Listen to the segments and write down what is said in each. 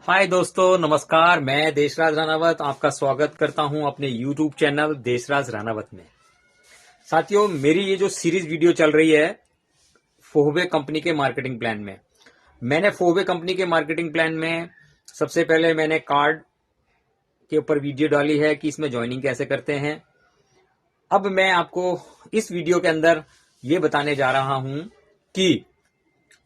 हाय दोस्तों, नमस्कार। मैं देशराज राणावत आपका स्वागत करता हूं अपने YouTube चैनल देशराज राणावत में। साथियों, मेरी ये जो सीरीज वीडियो चल रही है फोहबे कंपनी के मार्केटिंग प्लान में, मैंने फोहबे कंपनी के मार्केटिंग प्लान में सबसे पहले मैंने कार्ड के ऊपर वीडियो डाली है कि इसमें ज्वाइनिंग कैसे करते हैं। अब मैं आपको इस वीडियो के अंदर ये बताने जा रहा हूं कि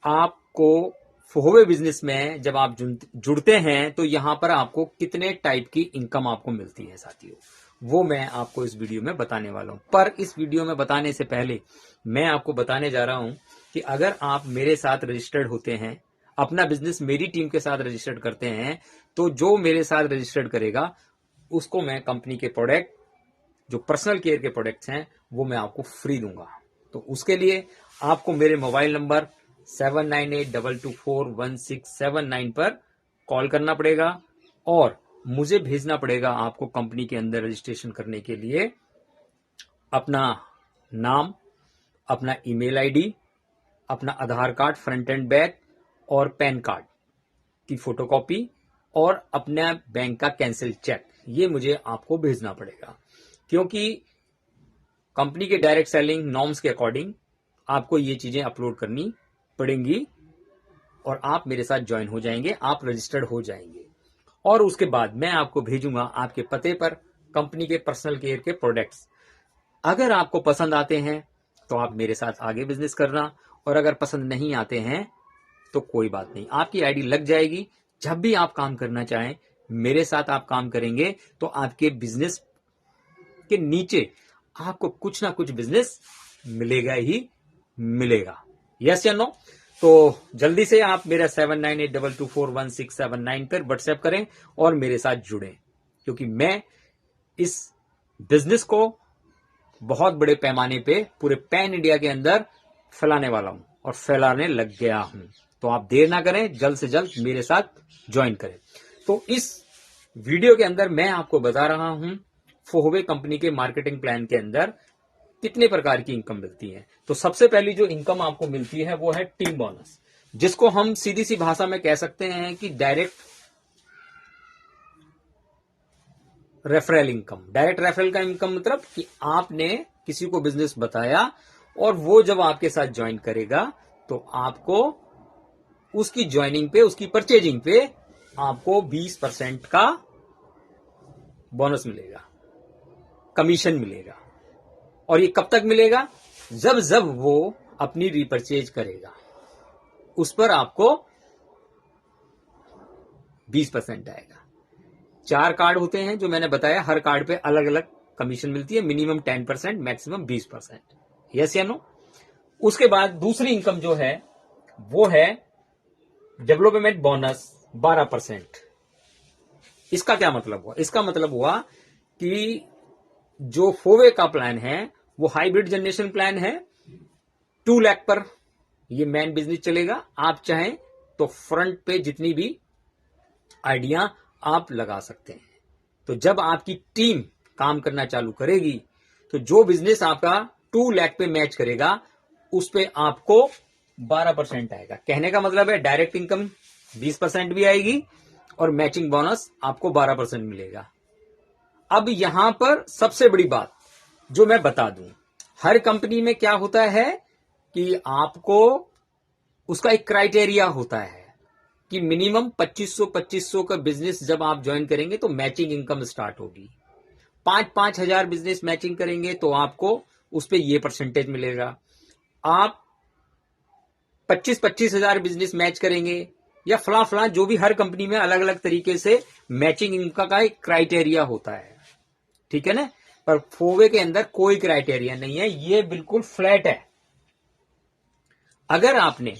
आपको फोहबे बिजनेस में जब आप जुड़ते हैं तो यहां पर आपको कितने टाइप की इनकम आपको मिलती है साथियों, वो मैं आपको इस वीडियो में बताने वाला हूं। पर इस वीडियो में बताने से पहले मैं आपको बताने जा रहा हूं कि अगर आप मेरे साथ रजिस्टर्ड होते हैं, अपना बिजनेस मेरी टीम के साथ रजिस्टर्ड करते हैं, तो जो मेरे साथ रजिस्टर्ड करेगा उसको मैं कंपनी के प्रोडक्ट, जो पर्सनल केयर के प्रोडक्ट्स हैं, वो मैं आपको फ्री दूंगा। तो उसके लिए आपको मेरे मोबाइल नंबर 7982241679 पर कॉल करना पड़ेगा और मुझे भेजना पड़ेगा आपको कंपनी के अंदर रजिस्ट्रेशन करने के लिए अपना नाम, अपना ईमेल आईडी, अपना आधार कार्ड फ्रंट एंड बैक और पैन कार्ड की फोटोकॉपी और अपना बैंक का कैंसिल चेक, ये मुझे आपको भेजना पड़ेगा। क्योंकि कंपनी के डायरेक्ट सेलिंग नॉर्म्स के अकॉर्डिंग आपको ये चीजें अपलोड करनी पड़ेंगी और आप मेरे साथ ज्वाइन हो जाएंगे, आप रजिस्टर्ड हो जाएंगे। और उसके बाद मैं आपको भेजूंगा आपके पते पर कंपनी के पर्सनल केयर के प्रोडक्ट्स। अगर आपको पसंद आते हैं तो आप मेरे साथ आगे बिजनेस करना, और अगर पसंद नहीं आते हैं तो कोई बात नहीं, आपकी आईडी लग जाएगी। जब भी आप काम करना चाहें मेरे साथ आप काम करेंगे तो आपके बिजनेस के नीचे आपको कुछ ना कुछ बिजनेस मिलेगा ही मिलेगा। यस या नो? तो जल्दी से आप मेरा 7982241679 पर व्हाट्सएप करें और मेरे साथ जुड़ें, क्योंकि मैं इस बिजनेस को बहुत बड़े पैमाने पे पूरे पैन इंडिया के अंदर फैलाने वाला हूं और फैलाने लग गया हूं। तो आप देर ना करें, जल्द से जल्द मेरे साथ ज्वाइन करें। तो इस वीडियो के अंदर मैं आपको बता रहा हूं फोहबे कंपनी के मार्केटिंग प्लान के अंदर कितने प्रकार की इनकम मिलती है। तो सबसे पहली जो इनकम आपको मिलती है वो है टीम बोनस, जिसको हम सीधी सी भाषा में कह सकते हैं कि direct referral income. Direct referral का इनकम मतलब कि आपने किसी को बिजनेस बताया और वो जब आपके साथ ज्वाइन करेगा तो आपको उसकी ज्वाइनिंग पे, उसकी परचेजिंग पे आपको 20% का बोनस मिलेगा, कमीशन मिलेगा। और ये कब तक मिलेगा? जब जब वो अपनी रीपरचेज करेगा उस पर आपको 20% आएगा। 4 कार्ड होते हैं जो मैंने बताया, हर कार्ड पे अलग अलग कमीशन मिलती है, मिनिमम 10%, मैक्सिमम 20%। यस या नो? उसके बाद दूसरी इनकम जो है वो है डेवलपमेंट बोनस 12%। इसका क्या मतलब हुआ? इसका मतलब हुआ कि जो फोहबे का प्लान है वो हाइब्रिड जनरेशन प्लान है। 2 लाख पर ये मैन बिजनेस चलेगा। आप चाहें तो फ्रंट पे जितनी भी आइडिया आप लगा सकते हैं। तो जब आपकी टीम काम करना चालू करेगी तो जो बिजनेस आपका 2 लाख पे मैच करेगा उस पे आपको 12% आएगा। कहने का मतलब है डायरेक्ट इनकम 20% भी आएगी और मैचिंग बोनस आपको 12% मिलेगा। अब यहां पर सबसे बड़ी बात जो मैं बता दूं, हर कंपनी में क्या होता है कि आपको उसका एक क्राइटेरिया होता है कि मिनिमम 2500 का बिजनेस जब आप ज्वाइन करेंगे तो मैचिंग इनकम स्टार्ट होगी। 5-5 हजार बिजनेस मैचिंग करेंगे तो आपको उस पर यह परसेंटेज मिलेगा। आप 25-25 हजार बिजनेस मैच करेंगे या फला जो भी, हर कंपनी में अलग अलग तरीके से मैचिंग इनकम का एक क्राइटेरिया होता है, ठीक है ना? पर फोहबे के अंदर कोई क्राइटेरिया नहीं है, ये बिल्कुल फ्लैट है। अगर आपने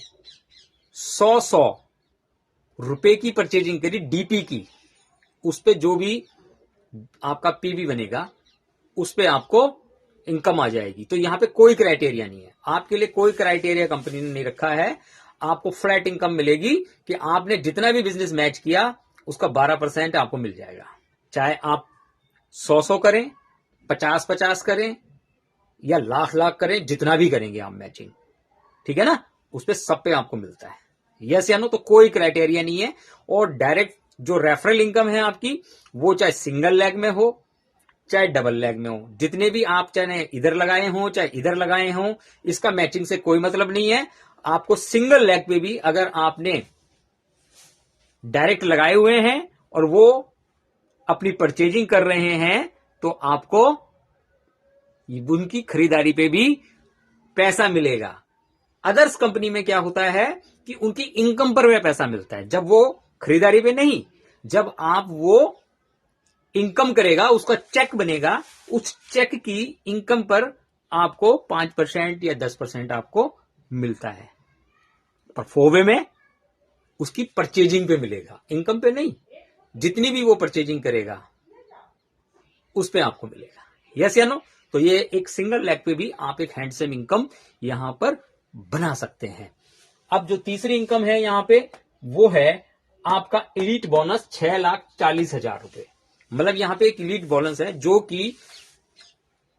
100 रुपए की परचेजिंग करी डीपी की, उस पे जो भी आपका पीवी बनेगा उस पे आपको इनकम आ जाएगी। तो यहां पे कोई क्राइटेरिया नहीं है, आपके लिए कोई क्राइटेरिया कंपनी ने नहीं रखा है। आपको फ्लैट इनकम मिलेगी कि आपने जितना भी बिजनेस मैच किया उसका 12% आपको मिल जाएगा। चाहे आप 100 करें, 50 करें या लाख करें, जितना भी करेंगे आप मैचिंग, ठीक है ना, उस पे सब पे आपको मिलता है। यस या नो? तो कोई क्राइटेरिया नहीं है। और डायरेक्ट जो रेफरल इनकम है आपकी, वो चाहे सिंगल लेग में हो चाहे डबल लेग में हो, जितने भी आप चाहे इधर लगाए हो चाहे इधर लगाए हो, इसका मैचिंग से कोई मतलब नहीं है। आपको सिंगल लेग पे भी अगर आपने डायरेक्ट लगाए हुए हैं और वो अपनी परचेजिंग कर रहे हैं, तो आपको उनकी खरीदारी पे भी पैसा मिलेगा। अदर्स कंपनी में क्या होता है कि उनकी इनकम पर वह पैसा मिलता है, जब वो खरीदारी पे नहीं, जब आप वो इनकम करेगा, उसका चेक बनेगा, उस चेक की इनकम पर आपको 5% या 10% आपको मिलता है। पर फोवे में उसकी परचेजिंग पे मिलेगा, इनकम पे नहीं। जितनी भी वो परचेजिंग करेगा उस पे आपको मिलेगा। यस या नो? तो ये एक सिंगल लेग पे भी आप एक हैंडसम इनकम यहां पर बना सकते हैं। अब जो तीसरी इनकम है यहां पे, वो है आपका एलीट बोनस 6,40,000 रुपए। मतलब यहां पे एक एलीट बोनस है जो कि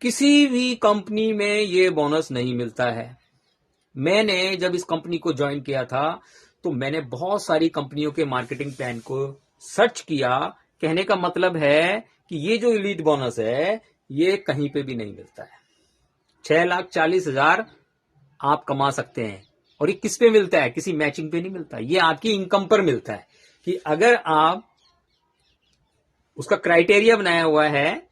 किसी भी कंपनी में ये बोनस नहीं मिलता है। मैंने जब इस कंपनी को ज्वाइन किया था तो मैंने बहुत सारी कंपनियों के मार्केटिंग प्लान को सर्च किया। कहने का मतलब है कि ये जो एलीट बोनस है ये कहीं पे भी नहीं मिलता है। 6,40,000 आप कमा सकते हैं, और ये किस पे मिलता है? किसी मैचिंग पे नहीं मिलता, ये आपकी इनकम पर मिलता है। कि अगर आप उसका क्राइटेरिया बनाया हुआ है,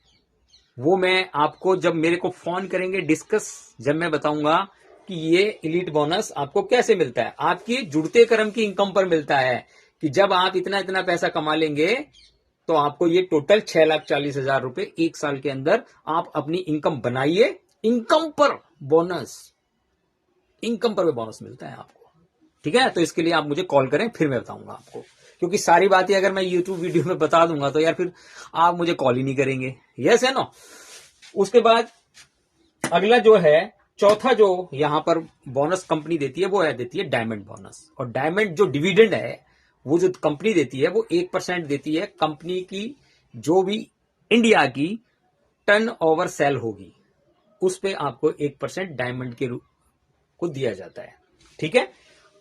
वो मैं आपको जब मेरे को फोन करेंगे डिस्कस, जब मैं बताऊंगा कि ये एलीट बोनस आपको कैसे मिलता है। आपकी जुड़ते कर्म की इनकम पर मिलता है कि जब आप इतना इतना पैसा कमा लेंगे तो आपको ये टोटल 6,40,000 रुपए एक साल के अंदर आप अपनी इनकम बनाइए। इनकम पर बोनस, इनकम पर बोनस मिलता है आपको। ठीक है, तो इसके लिए आप मुझे कॉल करें, फिर मैं बताऊंगा आपको। क्योंकि सारी बातें अगर मैं यूट्यूब वीडियो में बता दूंगा तो यार फिर आप मुझे कॉल ही नहीं करेंगे। यस है नो? उसके बाद अगला जो है, चौथा जो यहां पर बोनस कंपनी देती है, वो है देती है डायमंड बोनस। और डायमंड जो डिविडेंड है, वो जो कंपनी देती है वो 1% देती है। कंपनी की जो भी इंडिया की टर्नओवर सेल होगी उस पे आपको 1% डायमंड के रूप को दिया जाता है। ठीक है,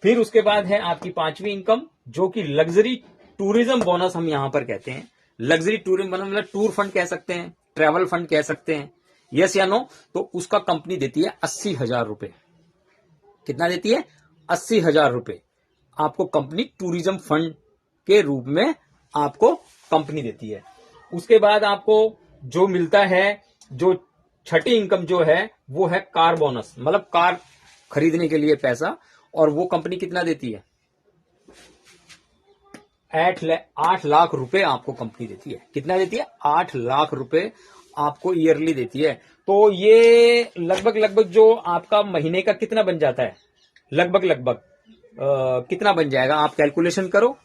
फिर उसके बाद है आपकी पांचवी इनकम, जो कि लग्जरी टूरिज्म बोनस हम यहां पर कहते हैं। लग्जरी टूरिज्म मतलब टूर फंड कह सकते हैं, ट्रेवल फंड कह सकते हैं। यस या नो? तो उसका कंपनी देती है 80,000 रुपए। कितना देती है? 80,000 रुपए आपको कंपनी टूरिज्म फंड के रूप में आपको कंपनी देती है। उसके बाद आपको जो मिलता है, जो छठी इनकम जो है, वो है कार बोनस, मतलब कार खरीदने के लिए पैसा। और वो कंपनी कितना देती है? 8 लाख रुपए आपको कंपनी देती है। कितना देती है? 8 लाख रुपए आपको ईयरली देती है। तो ये लगभग जो आपका महीने का कितना बन जाता है, लगभग कितना बन जाएगा, आप कैलकुलेशन करो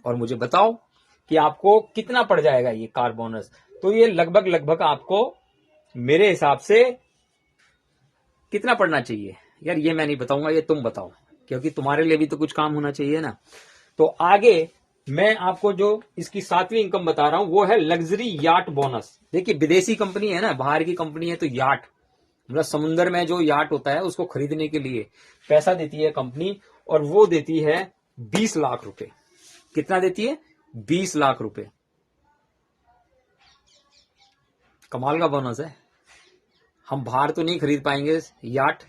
और मुझे बताओ कि आपको कितना पड़ जाएगा ये कार बोनस। तो ये लगभग आपको मेरे हिसाब से कितना पड़ना चाहिए यार, ये मैं नहीं बताऊंगा, ये तुम बताओ, क्योंकि तुम्हारे लिए भी तो कुछ काम होना चाहिए ना। तो आगे मैं आपको जो इसकी सातवीं इनकम बता रहा हूं, वो है लग्जरी याट बोनस। देखिए, विदेशी कंपनी है ना, बाहर की कंपनी है, तो याट मतलब समुद्र में जो याट होता है उसको खरीदने के लिए पैसा देती है कंपनी, और वो देती है 20 लाख रुपए। कितना देती है? 20 लाख रुपए। कमाल का बोनस है। हम बाहर तो नहीं खरीद पाएंगे याट,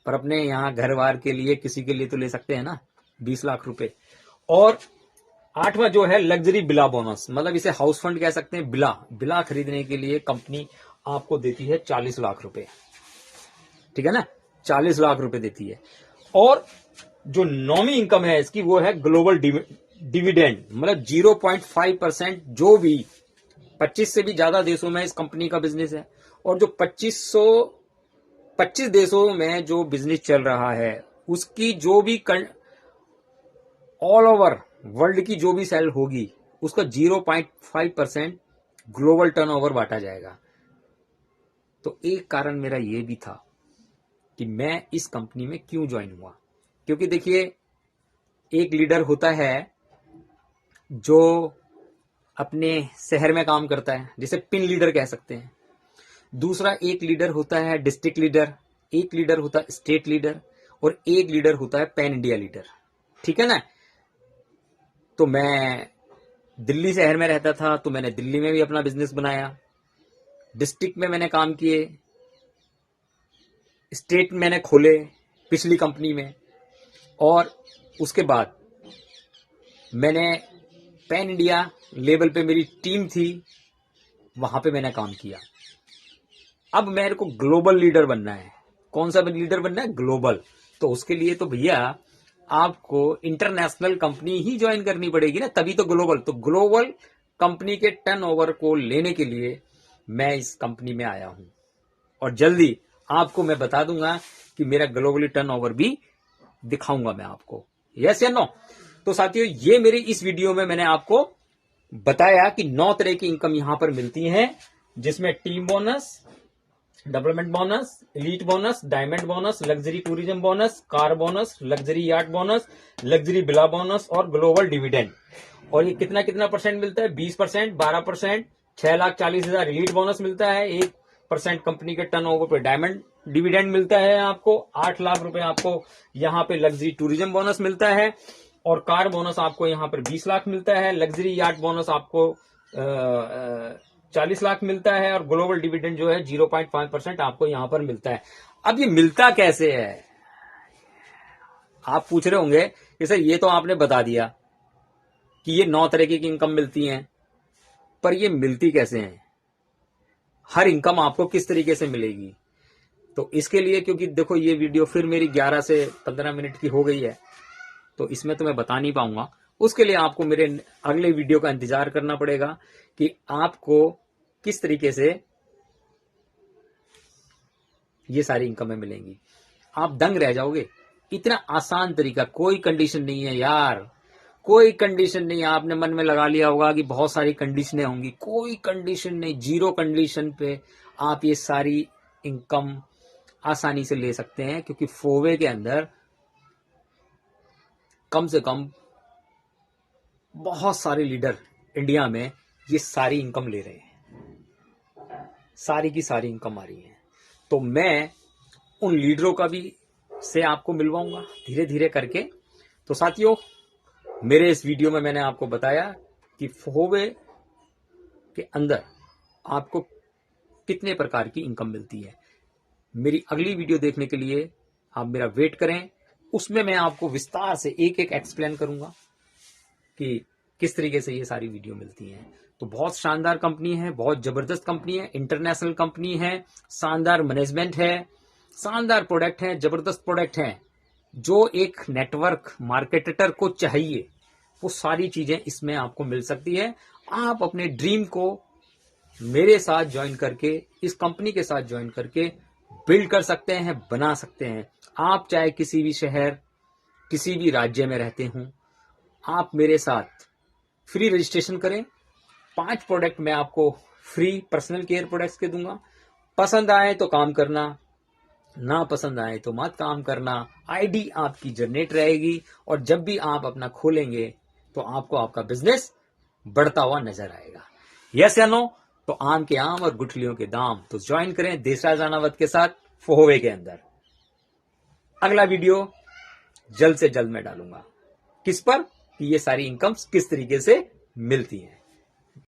पर अपने यहाँ घर बार के लिए किसी के लिए तो ले सकते हैं ना, 20 लाख रुपए। और आठवां जो है लग्जरी बिला बोनस, मतलब इसे हाउस फंड कह सकते हैं। बिला खरीदने के लिए कंपनी आपको देती है 40 लाख रुपए। ठीक है ना, 40 लाख रुपए देती है। और जो नौवीं इनकम है इसकी, वो है ग्लोबल डिविडेंड, मतलब 0.5%। जो भी 25 से भी ज्यादा देशों में इस कंपनी का बिजनेस है, और जो 25 देशों में जो बिजनेस चल रहा है, उसकी जो भी ऑल ओवर वर्ल्ड की जो भी सेल होगी, उसका 0.5% ग्लोबल टर्नओवर बांटा जाएगा। तो एक कारण मेरा ये भी था कि मैं इस कंपनी में क्यों ज्वाइन हुआ। क्योंकि देखिए, एक लीडर होता है जो अपने शहर में काम करता है, जिसे पिन लीडर कह सकते हैं। दूसरा एक लीडर होता है डिस्ट्रिक्ट लीडर, एक लीडर होता है स्टेट लीडर, और एक लीडर होता है पैन इंडिया लीडर। ठीक है ना? तो मैं दिल्ली शहर में रहता था, तो मैंने दिल्ली में भी अपना बिजनेस बनाया, डिस्ट्रिक्ट में मैंने काम किए, स्टेट मैंने खोले पिछली कंपनी में, और उसके बाद मैंने पैन इंडिया लेवल पे मेरी टीम थी, वहां पे मैंने काम किया। अब मेरे को ग्लोबल लीडर बनना है। कौन सा लीडर बनना है? ग्लोबल। तो उसके लिए तो भैया आपको इंटरनेशनल कंपनी ही ज्वाइन करनी पड़ेगी ना, तभी तो ग्लोबल। तो ग्लोबल कंपनी के टर्नओवर को लेने के लिए मैं इस कंपनी में आया हूं, और जल्दी आपको मैं बता दूंगा कि मेरा ग्लोबली टर्नओवर भी दिखाऊंगा मैं आपको। यस या नो? तो साथियों, ये मेरी इस वीडियो में मैंने आपको बताया कि 9 तरह की इनकम यहां पर मिलती है, जिसमें team bonus, development bonus, elite bonus, diamond bonus, luxury tourism bonus, car bonus, luxury yard bonus, luxury villa bonus और ग्लोबल डिविडेंड। और ये कितना कितना परसेंट मिलता है? 20%, 12%, 6,40,000 एलीट बोनस मिलता है, 1% कंपनी के टर्नओवर पे डायमंड डिविडेंड मिलता है आपको, 8 लाख रुपए आपको यहाँ पे लग्जरी टूरिज्म बोनस मिलता है, और कार बोनस आपको यहाँ पर 20 लाख मिलता है, लग्जरी यार्ड बोनस आपको 40 लाख मिलता है, और ग्लोबल डिविडेंड जो है 0.5% आपको यहां पर मिलता है। अब ये मिलता कैसे है? आप पूछ रहे होंगे कि सर ये तो आपने बता दिया कि ये 9 तरह की इनकम मिलती हैं, पर ये मिलती कैसे हैं? हर इनकम आपको किस तरीके से मिलेगी? तो इसके लिए, क्योंकि देखो ये वीडियो फिर मेरी 11 से 15 मिनट की हो गई है, तो इसमें तो मैं बता नहीं पाऊंगा। उसके लिए आपको मेरे अगले वीडियो का इंतजार करना पड़ेगा कि आपको किस तरीके से ये सारी इनकमें मिलेंगी। आप दंग रह जाओगे, इतना आसान तरीका, कोई कंडीशन नहीं है यार, कोई कंडीशन नहीं है। आपने मन में लगा लिया होगा कि बहुत सारी कंडीशनें होंगी, कोई कंडीशन नहीं, 0 कंडीशन पे आप ये सारी इनकम आसानी से ले सकते हैं, क्योंकि फोवे के अंदर कम से कम बहुत सारे लीडर इंडिया में ये सारी इनकम ले रहे हैं, सारी की सारी इनकम आ रही है। तो मैं उन लीडरों का भी से आपको मिलवाऊंगा धीरे धीरे करके। तो साथियों, मेरे इस वीडियो में मैंने आपको बताया कि फोवे के अंदर आपको कितने प्रकार की इनकम मिलती है। मेरी अगली वीडियो देखने के लिए आप मेरा वेट करें, उसमें मैं आपको विस्तार से एक एक एक्सप्लेन करूंगा कि किस तरीके से ये सारी वीडियो मिलती हैं। तो बहुत शानदार कंपनी है, बहुत जबरदस्त कंपनी है, इंटरनेशनल कंपनी है, शानदार मैनेजमेंट है, शानदार प्रोडक्ट है, जबरदस्त प्रोडक्ट है। जो एक नेटवर्क मार्केटर को चाहिए वो सारी चीजें इसमें आपको मिल सकती है। आप अपने ड्रीम को मेरे साथ ज्वाइन करके, इस कंपनी के साथ ज्वाइन करके बिल्ड कर सकते हैं, बना सकते हैं। आप चाहे किसी भी शहर, किसी भी राज्य में रहते हों, आप मेरे साथ फ्री रजिस्ट्रेशन करें। 5 प्रोडक्ट मैं आपको फ्री पर्सनल केयर प्रोडक्ट्स के दूंगा। पसंद आए तो काम करना, ना पसंद आए तो मत काम करना। आईडी आपकी जनरेट रहेगी, और जब भी आप अपना खोलेंगे तो आपको आपका बिजनेस बढ़ता हुआ नजर आएगा। यस या नो? तो आम के आम और गुठलियों के दाम। तो ज्वाइन करें देशराज राणावत के साथ फोवे के अंदर। अगला वीडियो जल्द से जल्द मैं डालूंगा, किस पर, कि ये सारी इनकम्स किस तरीके से मिलती हैं।